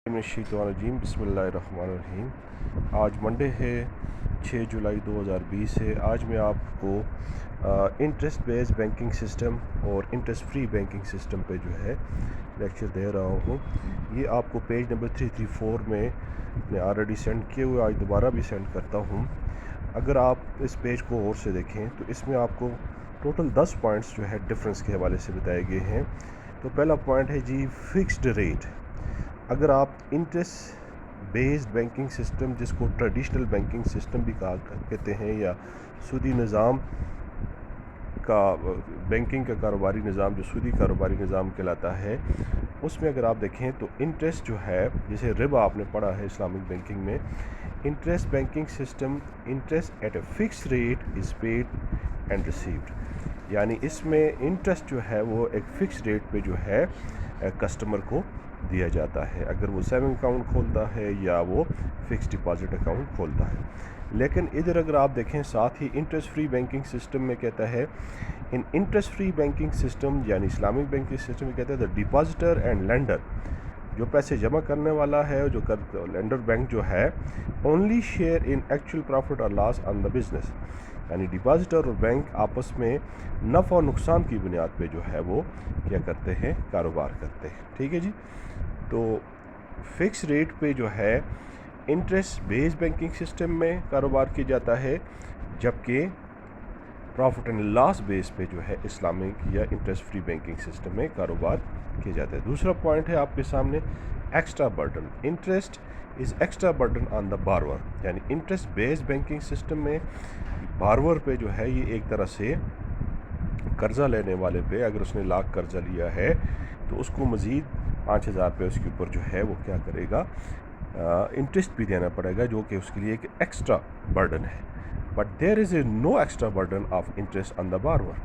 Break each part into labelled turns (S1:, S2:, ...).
S1: मिनश्शैतानिर्रजीम बिस्मिल्लाहिर्रहमानिर्रहीम। आज मंडे है 6 जुलाई 2020 है। आज मैं आपको इंटरेस्ट बेस्ड बैंकिंग सिस्टम और इंटरेस्ट फ्री बैंकिंग सिस्टम पे जो है लेक्चर दे रहा हूँ। ये आपको पेज नंबर 334 में मैं ऑलरेडी सेंड किए हुए, आज दोबारा भी सेंड करता हूँ। अगर आप इस पेज को और से देखें तो इसमें आपको टोटल 10 पॉइंट्स जो है डिफरेंस के हवाले से बताए गए हैं। तो पहला पॉइंट है जी फिक्स्ड रेट। अगर आप इंटरेस्ट बेस्ड बैंकिंग सिस्टम, जिसको ट्रेडिशनल बैंकिंग सिस्टम भी कहते हैं, या सूदी निज़ाम का बैंकिंग का कारोबारी निज़ाम जो सूदी कारोबारी निज़ाम कहलाता है, उसमें अगर आप देखें तो इंटरेस्ट जो है, जैसे रिबा आपने पढ़ा है इस्लामिक बैंकिंग में, interest banking system interest eight a fix rate is paid and received. यानी इसमें इंटरेस्ट जो है वो एक फ़िक्स रेट पे जो है कस्टमर को दिया जाता है, अगर वो सेविंग अकाउंट खोलता है या वो फ़िक्स डिपॉजिट अकाउंट खोलता है। लेकिन इधर अगर आप देखें साथ ही इंटरेस्ट फ्री बैंकिंग सिस्टम में कहता है, इन इंटरेस्ट फ्री बैंकिंग सिस्टम यानी इस्लामिक बैंकिंग सिस्टम में कहता है द डिपॉजिटर एंड लेंडर, जो पैसे जमा करने वाला है, जो लेंडर बैंक जो है, only share in actual profit और लॉस ऑन द बिजनेस। यानी डिपॉजिटर और बैंक आपस में नफ़ा और नुकसान की बुनियाद पे जो है वो क्या करते हैं, कारोबार करते हैं। ठीक है जी। तो फिक्स रेट पे जो है इंटरेस्ट बेस्ड बैंकिंग सिस्टम में कारोबार किया जाता है, जबकि प्रॉफिट एंड लॉस बेस पे जो है इस्लामिक या इंटरेस्ट फ्री बैंकिंग सिस्टम में कारोबार किया जाता है। दूसरा पॉइंट है आपके सामने extra burden. Interest is extra burden on the borrower. यानी इंटरेस्ट बेस्ड बैंकिंग सिस्टम में बारवर पे जो है ये एक तरह से कर्ज़ा लेने वाले पे, अगर उसने लाख कर्ज़ा लिया है तो उसको मज़ीद 5,000 रुपये उसके ऊपर जो है वो क्या करेगा, इंटरेस्ट भी देना पड़ेगा, जो कि उसके लिए एक एक्स्ट्रा बर्डन है। But there is a no extra burden of interest on the borrower.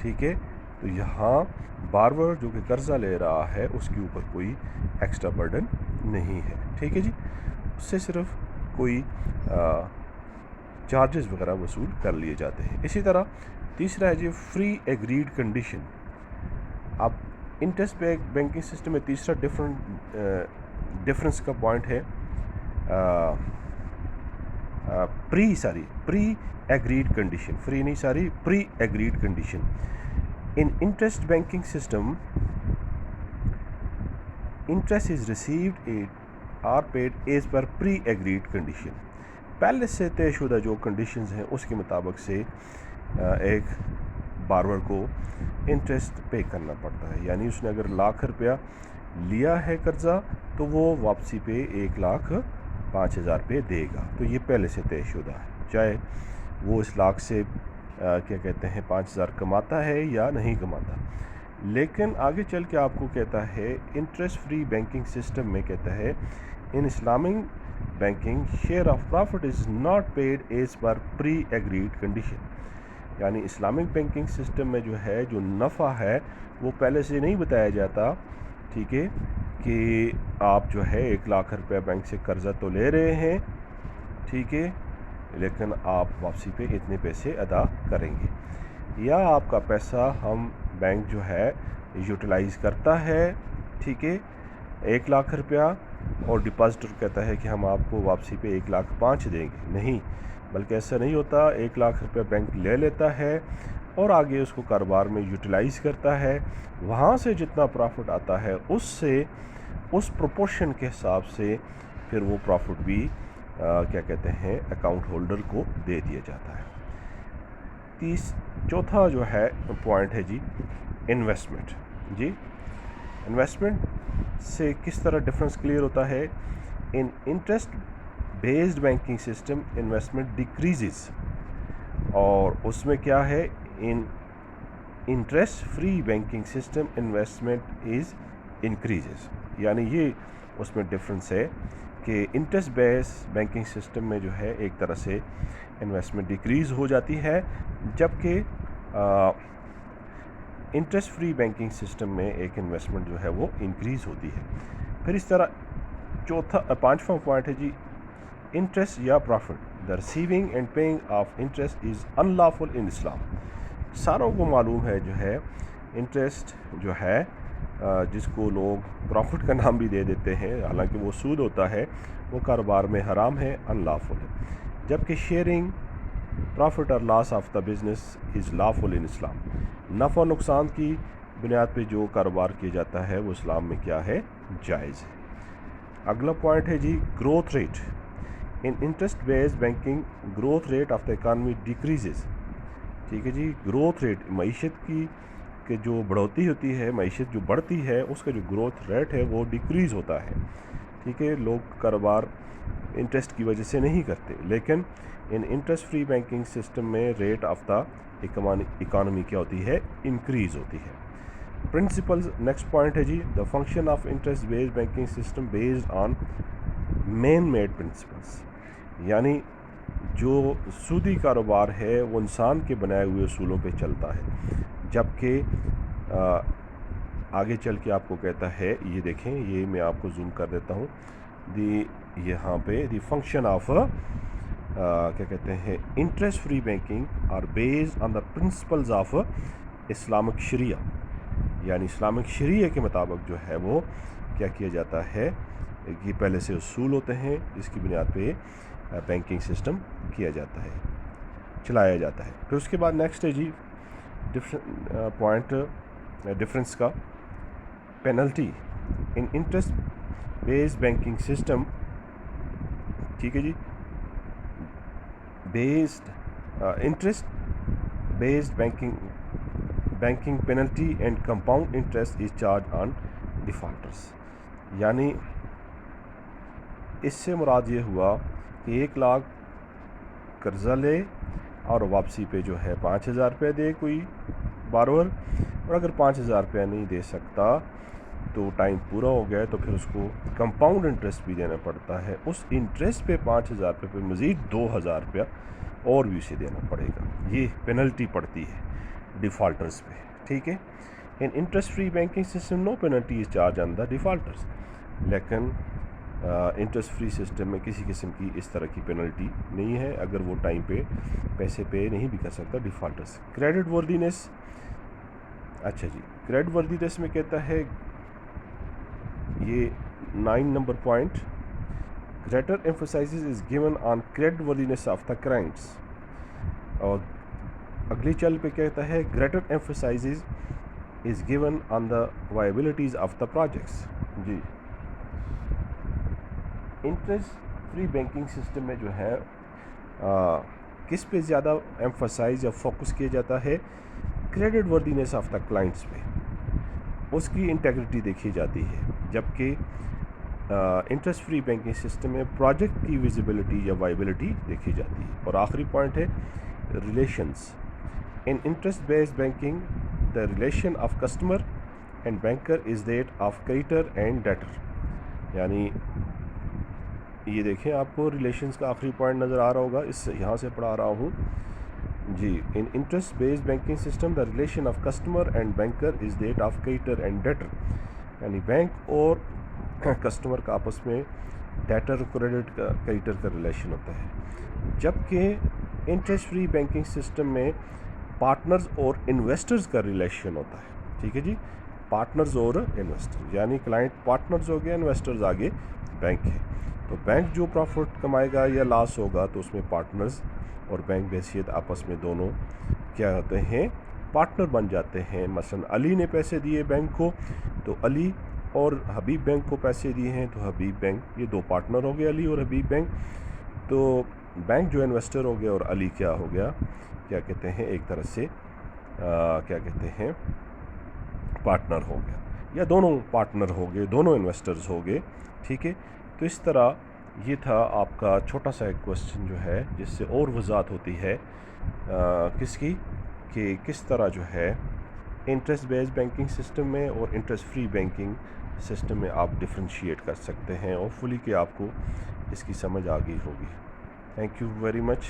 S1: ठीक है। तो यहाँ बारवर जो कि कर्ज़ा ले रहा है उसके ऊपर कोई एक्स्ट्रा बर्डन नहीं है। ठीक है जी। उससे सिर्फ कोई चार्जेस वगैरह वसूल कर लिए जाते हैं। इसी तरह तीसरा है जी फ्री एग्रीड कंडीशन। अब इंटरेस्ट बैंकिंग सिस्टम में तीसरा डिफरेंस का पॉइंट है pre agreed condition. Pre agreed condition in interest banking system, interest is received or paid as per pre agreed condition. पहले से तयशुदा जो कंडीशंस हैं उसके मुताबिक से एक बारवर को इंटरेस्ट पे करना पड़ता है। यानी उसने अगर लाख रुपया लिया है कर्ज़ा तो वो वापसी पे 1,05,000 रुपये देगा। तो ये पहले से तयशुदा है, चाहे वो इस लाख से क्या कहते हैं 5,000 कमाता है या नहीं कमाता। लेकिन आगे चल के आपको कहता है इंटरेस्ट फ्री बैंकिंग सिस्टम में कहता है in Islamic banking share of profit is not paid as per pre agreed condition. यानी इस्लामिक बैंकिंग सिस्टम में जो है जो नफ़ा है वो पहले से नहीं बताया जाता। ठीक है, कि आप जो है 1,00,000 रुपया बैंक से कर्ज़ा तो ले रहे हैं, ठीक है, लेकिन आप वापसी पे इतने पैसे अदा करेंगे, या आपका पैसा हम बैंक जो है यूटिलाइज़ करता है, ठीक है, 1,00,000 रुपया, और डिपॉजिटर कहता है कि हम आपको वापसी पे 1,05,000 देंगे। नहीं, बल्कि ऐसा नहीं होता। 1,00,000 रुपया बैंक ले लेता है और आगे उसको कारोबार में यूटिलाइज़ करता है। वहाँ से जितना प्रॉफिट आता है उससे उस प्रोपोर्शन के हिसाब से फिर वो प्रॉफिट भी क्या कहते हैं अकाउंट होल्डर को दे दिया जाता है। चौथा जो है पॉइंट है जी इन्वेस्टमेंट। जी, इन्वेस्टमेंट से किस तरह डिफरेंस क्लियर होता है। इन interest based banking system investment decreases, और उसमें क्या है, इन interest free banking system investment is increases. यानी ये उसमें डिफरेंस है कि इंटरेस्ट बेस्ड बैंकिंग सिस्टम में जो है एक तरह से इन्वेस्टमेंट डिक्रीज़ हो जाती है, जबकि इंटरेस्ट फ्री बैंकिंग सिस्टम में एक इन्वेस्टमेंट जो है वो इंक्रीज़ होती है। फिर इस तरह पांचवा पॉइंट है जी इंटरेस्ट या profit. The receiving and paying of interest is unlawful in Islam. सारों को मालूम है जो है इंटरेस्ट जो है جس کو لوگ پروفٹ کا نام بھی دے دیتے ہیں، حالانکہ وہ سود ہوتا ہے، وہ کاروبار میں حرام ہے، ان لافل ہے، جبکہ شیئرنگ پروفٹ اور loss of the business is lawful in Islam. نفع و نقصان کی بنیاد پہ جو کاروبار کیا جاتا ہے وہ اسلام میں کیا ہے؟ جائز ہے. اگلا پوائنٹ ہے جی growth rate. In interest based banking growth rate of the economy decreases. ٹھیک ہے جی، گروتھ ریٹ معیشت کی کہ جو بڑھوتی ہوتی ہے، معیشت جو بڑھتی ہے اس کا جو گروتھ ریٹ ہے وہ ڈیکریز ہوتا ہے. ٹھیک ہے، لوگ کاروبار انٹرسٹ کی وجہ سے نہیں کرتے، لیکن ان انٹرسٹ فری بینکنگ سسٹم میں ریٹ آف دا اکانومی کیا ہوتی ہے؟ انکریز ہوتی ہے. پرنسپلز، نیکسٹ پوائنٹ ہے جی the function of interest based banking system based on man made principles. یعنی جو سودی کاروبار ہے وہ انسان کے بنائے ہوئے اصولوں پہ چلتا ہے، جبکہ آگے چل کے آپ کو کہتا ہے، یہ دیکھیں، یہ میں آپ کو زوم کر دیتا ہوں، یہاں پہ دی فنکشن آف کیا کہتے ہیں interest free banking are based on the principles of Islamic شریعہ. یعنی اسلامک شریعہ کے مطابق جو ہے وہ کیا کیا جاتا ہے کہ پہلے سے اصول ہوتے ہیں جس کی بنیاد پہ بینکنگ سسٹم کیا جاتا ہے، چلایا جاتا ہے. پھر اس کے بعد نیکسٹ ہے جی پوائنٹ ڈفرینس کا. Penalty in interest based banking system. ٹھیک ہے جی، interest based banking penalty and compound interest is charge on defaulters. یعنی اس سے مراد یہ ہوا کہ 1 لاکھ قرضہ لے اور واپسی پہ جو ہے 5,000 روپے دے کوئی بارور، اور اگر 5,000 روپیہ نہیں دے سکتا تو ٹائم پورا ہو گیا تو پھر اس کو کمپاؤنڈ انٹرسٹ بھی دینا پڑتا ہے. اس انٹرسٹ پہ 5,000 روپے پہ مزید 2,000 روپیہ اور بھی اسے دینا پڑے گا. یہ پینلٹی پڑتی ہے ڈیفالٹرز پہ. ٹھیک ہے، in interest free banking system no penalty is charge on the defaulters. لیکن انٹرسٹ فری سسٹم میں کسی قسم کی اس طرح کی پینلٹی نہیں ہے اگر وہ ٹائم پہ پیسے پے نہیں بھی کر سکتا ڈیفالٹرز. Credit worthiness. اچھا جی، کریڈٹ وردینس میں کہتا ہے یہ 9 number point, greater emphasizes is given on credit worthiness of the clients. اور اگلی چل پہ کہتا ہے greater emphasizes is given on the viabilities of the projects. جی، انٹرسٹ فری بینکنگ سسٹم میں جو ہے کس پہ زیادہ ایمفسائز یا فوکس کیا جاتا ہے؟ Credit worthiness of the clients پہ، اس کی انٹیگریٹی دیکھی جاتی ہے، جبکہ انٹرسٹ فری بینکنگ سسٹم میں پروجیکٹ کی ویزیبلٹی یا وائبلٹی دیکھی جاتی ہے. اور آخری پوائنٹ ہے relations. In interest based banking the relation of customer and banker is that of creditor and debtor. یعنی یہ دیکھیں، آپ کو ریلیشنز کا آخری پوائنٹ نظر آ رہا ہوگا، اس یہاں سے پڑھا رہا ہوں جی. In interest based banking system the relation of customer and banker is that of creditor and debtor. یعنی بینک اور کسٹمر کا آپس میں ڈیٹر کریڈیٹر کا ریلیشن ہوتا ہے، جبکہ انٹرسٹ فری بینکنگ سسٹم میں پارٹنرز اور انویسٹرز کا ریلیشن ہوتا ہے. ٹھیک ہے جی، پارٹنرز اور انویسٹر، یعنی کلائنٹ پارٹنرز ہو گئے، انویسٹرز آگے بینک ہے. تو بینک جو پروفٹ کمائے گا یا لاس ہوگا تو اس میں پارٹنرز اور بینک بحیثیت آپس میں دونوں کیا ہوتے ہیں؟ پارٹنر بن جاتے ہیں. مثلا علی نے پیسے دیے بینک کو تو علی، اور حبیب بینک کو پیسے دیے ہیں تو حبیب بینک، یہ 2 پارٹنر ہو گئے علی اور حبیب بینک. تو بینک جو انویسٹر ہو گیا اور علی کیا ہو گیا، کیا کہتے ہیں، ایک طرح سے کیا کہتے ہیں پارٹنر ہو گیا، یا دونوں پارٹنر ہو گئے، دونوں انویسٹرز ہو گئے. ٹھیک ہے، تو اس طرح یہ تھا آپ کا چھوٹا سا ایک کوسچن جو ہے جس سے اور وضاحت ہوتی ہے کس کی، کہ کس طرح جو ہے انٹرسٹ بیسڈ بینکنگ سسٹم میں اور انٹرسٹ فری بینکنگ سسٹم میں آپ ڈفرینشیٹ کر سکتے ہیں. ہوپ فلی کہ آپ کو اس کی سمجھ آ گئی ہوگی. Thank you very much.